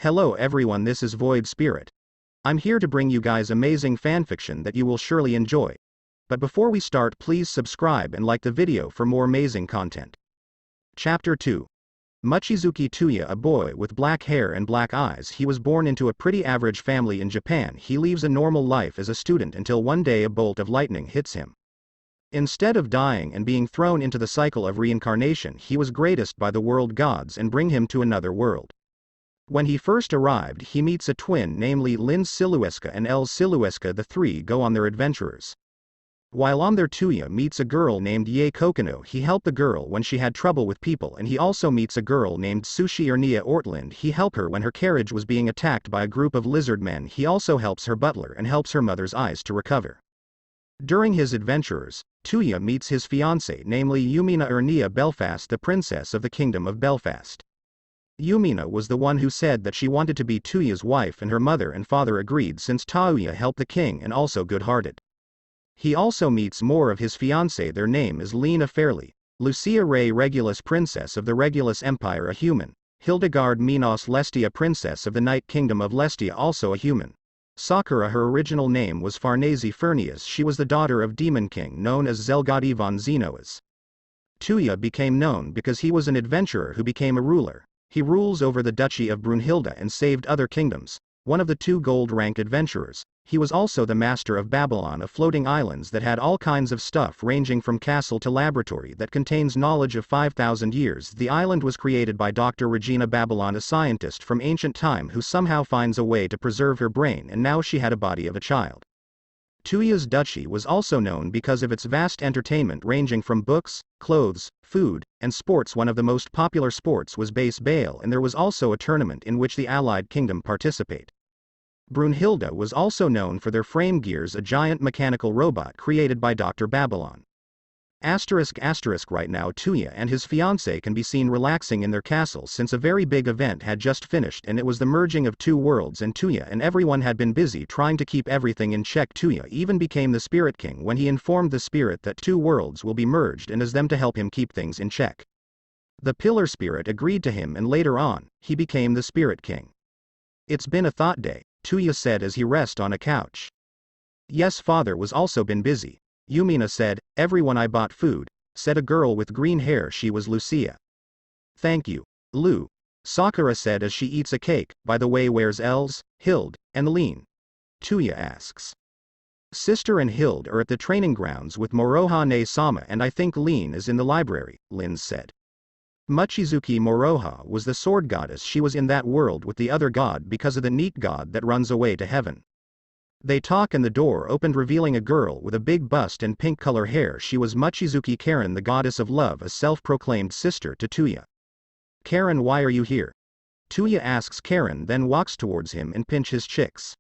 Hello everyone, this is Void Spirit. I'm here to bring you guys amazing fanfiction that you will surely enjoy. But before we start, please subscribe and like the video for more amazing content. Chapter 2. Mochizuki Touya, a boy with black hair and black eyes. He was born into a pretty average family in Japan. He lives a normal life as a student until one day a bolt of lightning hits him. Instead of dying and being thrown into the cycle of reincarnation, he was graced by the world gods and bring him to another world. When he first arrived, he meets a twin, namely Lin Siluesca and El Siluesca. The three go on their adventures. While on their, Touya meets a girl named Ye Kokono. He helped the girl when she had trouble with people, and he also meets a girl named Sushi Ernia Ortland. He helped her when her carriage was being attacked by a group of lizard men. He also helps her butler and helps her mother's eyes to recover. During his adventures, Touya meets his fiancée, namely Yumina Ernia Belfast, the princess of the kingdom of Belfast. Yumina was the one who said that she wanted to be Touya's wife, and her mother and father agreed since Touya helped the king and also good-hearted. He also meets more of his fiancée. Their name is Lena Fairley, Lucia Ray Regulus, princess of the Regulus Empire, a human. Hildegard Minos Lestia, princess of the Night Kingdom of Lestia, also a human. Sakura, her original name was Farnese Furnius. She was the daughter of Demon King known as Zelgadi von Zenoas. Touya became known because he was an adventurer who became a ruler. He rules over the Duchy of Brunhilde and saved other kingdoms, one of the two gold-rank adventurers. He was also the master of Babylon, of floating islands that had all kinds of stuff ranging from castle to laboratory that contains knowledge of 5,000 years. The island was created by Dr. Regina Babylon, a scientist from ancient time who somehow finds a way to preserve her brain, and now she had a body of a child. Touya's duchy was also known because of its vast entertainment ranging from books, clothes, food, and sports. One of the most popular sports was base bale, and there was also a tournament in which the allied kingdom participate. Brunhilde was also known for their frame gears, a giant mechanical robot created by Dr. Babylon. Right now Touya and his fiancée can be seen relaxing in their castle since a very big event had just finished, and it was the merging of two worlds, and Touya and everyone had been busy trying to keep everything in check. Touya even became the Spirit King when he informed the spirit that two worlds will be merged and asked them to help him keep things in check. The Pillar Spirit agreed to him, and later on, he became the Spirit King. It's been a thought day, Touya said as he rested on a couch. Yes, father was also been busy. Yumina said. Everyone, I bought food, said a girl with green hair. She was Lucia. Thank you, Lu. Sakura said as she eats a cake. By the way, where's Els, Hild, and Lean? Touya asks. Sister and Hild are at the training grounds with Moroha-ne-sama, and I think Lean is in the library, Lin said. Mochizuki Moroha was the sword goddess. She was in that world with the other god because of the neat god that runs away to heaven. They talk and the door opened, revealing a girl with a big bust and pink color hair. She was Mochizuki Karen, the goddess of love, a self-proclaimed sister to Touya. Karen, why are you here? Touya asks Karen, then walks towards him and pinch his cheeks.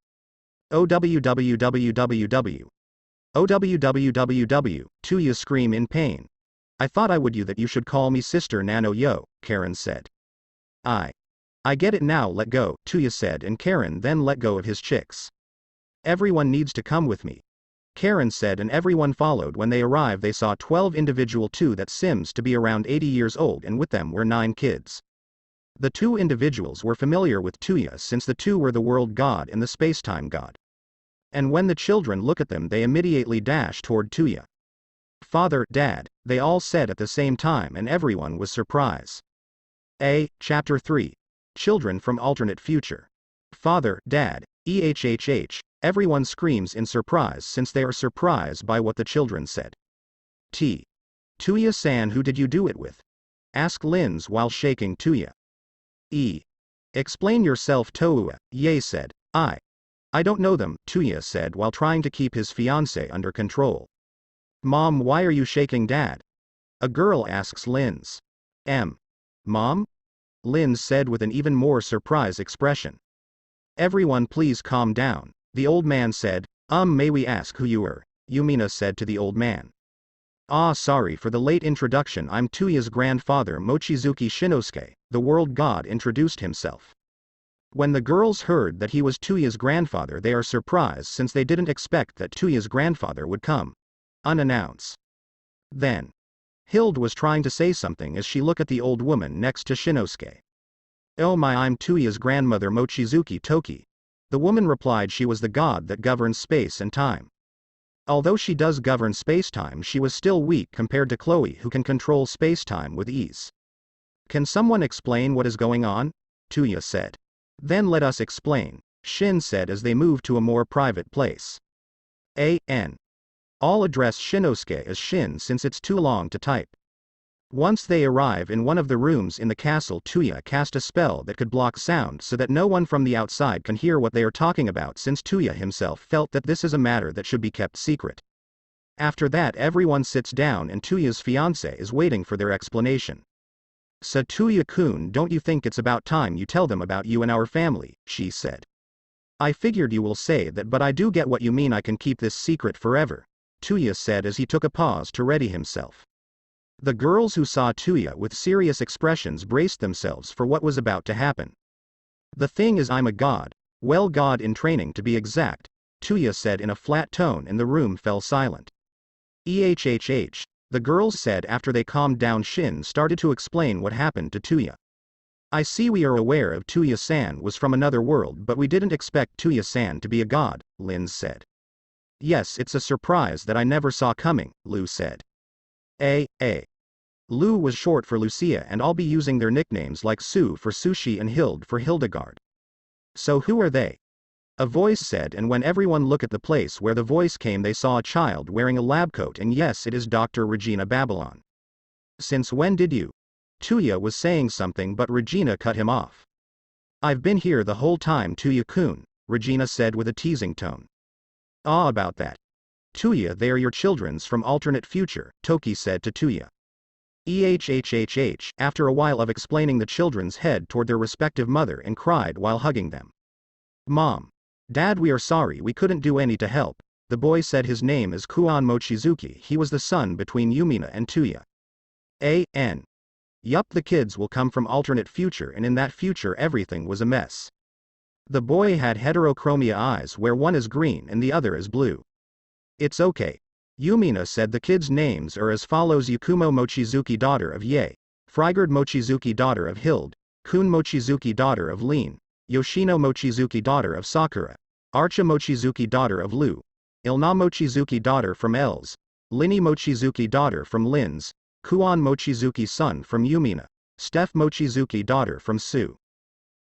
OWWWWW. OWWWW, Touya scream in pain. I thought I would you that you should call me sister Nano Yo, Karen said. I get it now, let go, Touya said, and Karen then let go of his cheeks. Everyone needs to come with me, Karen said, and everyone followed. When they arrived, they saw 12 individual, two that seems to be around 80 years old, and with them were 9 kids. The 2 individuals were familiar with Touya since the 2 were the world god and the space-time god. And when the children look at them, they immediately dash toward Touya. Father, Dad, they all said at the same time, and everyone was surprised. Chapter 3. Children from Alternate Future. Father, Dad, EHHH. Everyone screams in surprise since they are surprised by what the children said. Touya-san, who did you do it with? Asked Lins while shaking Touya. Explain yourself, Touya, Ye said. I don't know them, Touya said while trying to keep his fiancée under control. Mom, why are you shaking Dad? A girl asks Lins. Mom? Lins said with an even more surprised expression. Everyone please calm down, the old man said. May we ask who you are? Yumina said to the old man. Sorry for the late introduction, I'm Touya's grandfather Mochizuki Shinosuke, the world god introduced himself. When the girls heard that he was Touya's grandfather, they are surprised since they didn't expect that Touya's grandfather would come unannounced. Then Hild was trying to say something as she looked at the old woman next to Shinosuke. Oh my, I'm Touya's grandmother Mochizuki Toki. The woman replied she was the god that governs space and time. Although she does govern space-time, she was still weak compared to Chloe, who can control space-time with ease. Can someone explain what is going on? Touya said. Then let us explain, Shin said as they moved to a more private place. A.N. All address Shinosuke as Shin since it's too long to type. Once they arrive in one of the rooms in the castle, Touya cast a spell that could block sound so that no one from the outside can hear what they are talking about, since Touya himself felt that this is a matter that should be kept secret. After that, everyone sits down and Touya's fiancé is waiting for their explanation. So Touya-kun, don't you think it's about time you tell them about you and our family, she said. I figured you will say that, but I do get what you mean. I can keep this secret forever, Touya said as he took a pause to ready himself. The girls who saw Touya with serious expressions braced themselves for what was about to happen. The thing is, I'm a god, well, god in training to be exact, Touya said in a flat tone, and the room fell silent. EHHH, the girls said after they calmed down. Shin started to explain what happened to Touya. I see we are aware of Touya-san was from another world, but we didn't expect Touya-san to be a god, Lin said. Yes, it's a surprise that I never saw coming, Lu said. Lu was short for Lucia, and I'll be using their nicknames like Sue for Sushi and Hild for Hildegard. So who are they? A voice said, and when everyone looked at the place where the voice came, they saw a child wearing a lab coat, and yes, it is Dr. Regina Babylon. Since when did you? Touya was saying something, but Regina cut him off. I've been here the whole time, Touya-kun, Regina said with a teasing tone. Ah, about that. Touya, they are your children's from alternate future, Toki said to Touya. EHHHH, after a while of explaining, the children's head toward their respective mother and cried while hugging them. Mom. Dad, we are sorry we couldn't do any to help, the boy said. His name is Kuon Mochizuki. He was the son between Yumina and Touya. A.N. Yup, the kids will come from alternate future, and in that future everything was a mess. The boy had heterochromia eyes, where one is green and the other is blue. It's okay. Yumina said the kids' names are as follows: Yakumo Mochizuki, daughter of Ye, Frigard Mochizuki, daughter of Hild, Kun Mochizuki, daughter of Lin, Yoshino Mochizuki, daughter of Sakura, Archa Mochizuki, daughter of Lu, Ilna Mochizuki, daughter from Els, Linny Mochizuki, daughter from Lin's, Kuon Mochizuki, son from Yumina, Steph Mochizuki, daughter from Su.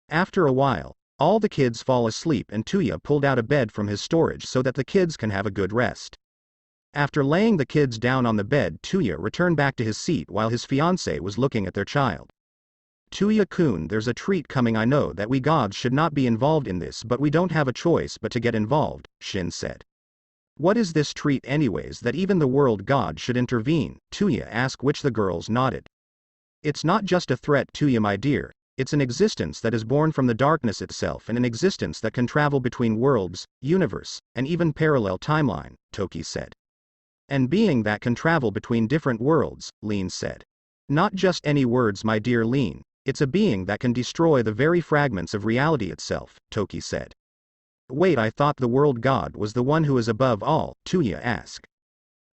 After a while, all the kids fall asleep, and Touya pulled out a bed from his storage so that the kids can have a good rest. After laying the kids down on the bed, Touya returned back to his seat while his fiancée was looking at their child. Touya-kun, there's a treat coming. I know that we gods should not be involved in this, but we don't have a choice but to get involved, Shin said. What is this treat anyways that even the world god should intervene? Touya asked, which the girls nodded. It's not just a threat, Touya my dear, it's an existence that is born from the darkness itself, and an existence that can travel between worlds, universe, and even parallel timeline, Toki said. And being that can travel between different worlds, Lin said. Not just any words, my dear Lin, it's a being that can destroy the very fragments of reality itself, Toki said. Wait, I thought the world god was the one who is above all, Touya asked.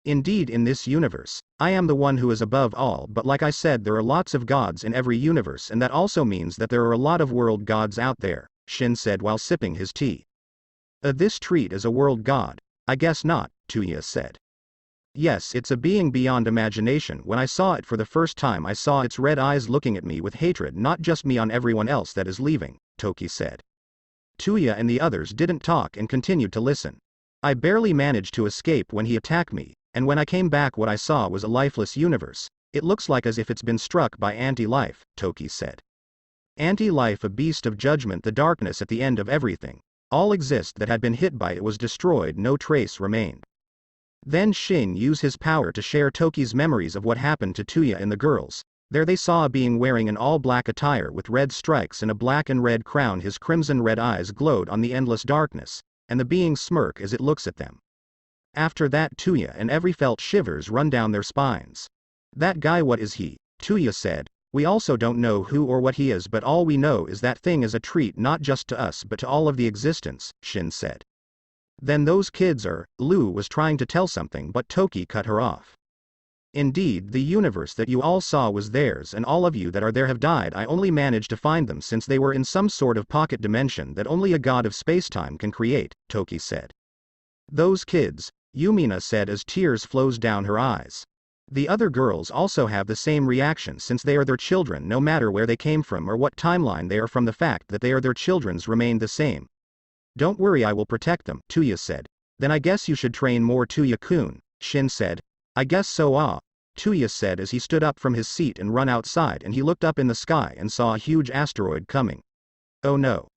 Indeed, in this universe, I am the one who is above all, but like I said, there are lots of gods in every universe, and that also means that there are a lot of world gods out there, Shin said while sipping his tea. This treat is a world god? I guess not, Touya said. Yes, it's a being beyond imagination. When I saw it for the first time, I saw its red eyes looking at me with hatred, not just me, on everyone else that is leaving, Toki said. Touya and the others didn't talk and continued to listen. I barely managed to escape when he attacked me, and when I came back what I saw was a lifeless universe. It looks like as if it's been struck by anti-life, Toki said. Anti-life, a beast of judgment, the darkness at the end of everything. All exist that had been hit by it was destroyed, no trace remained. Then Shin used his power to share Toki's memories of what happened to Touya and the girls. There they saw a being wearing an all-black attire with red stripes and a black and red crown. His crimson-red eyes glowed on the endless darkness, and the being smirk as it looks at them. After that, Touya and every felt shivers run down their spines. That guy, what is he? Touya said. We also don't know who or what he is, but all we know is that thing is a treat not just to us but to all of the existence, Shin said. Then those kids are, Lu was trying to tell something but Toki cut her off. Indeed, the universe that you all saw was theirs, and all of you that are there have died. I only managed to find them since they were in some sort of pocket dimension that only a god of spacetime can create, Toki said. Those kids, Yumina said as tears flows down her eyes. The other girls also have the same reaction since they are their children no matter where they came from or what timeline they are from. The fact that they are their children's remained the same. Don't worry, I will protect them, Touya said. Then I guess you should train more, Touya-kun, Shin said. I guess so, Touya said as he stood up from his seat and run outside, and he looked up in the sky and saw a huge asteroid coming. Oh no.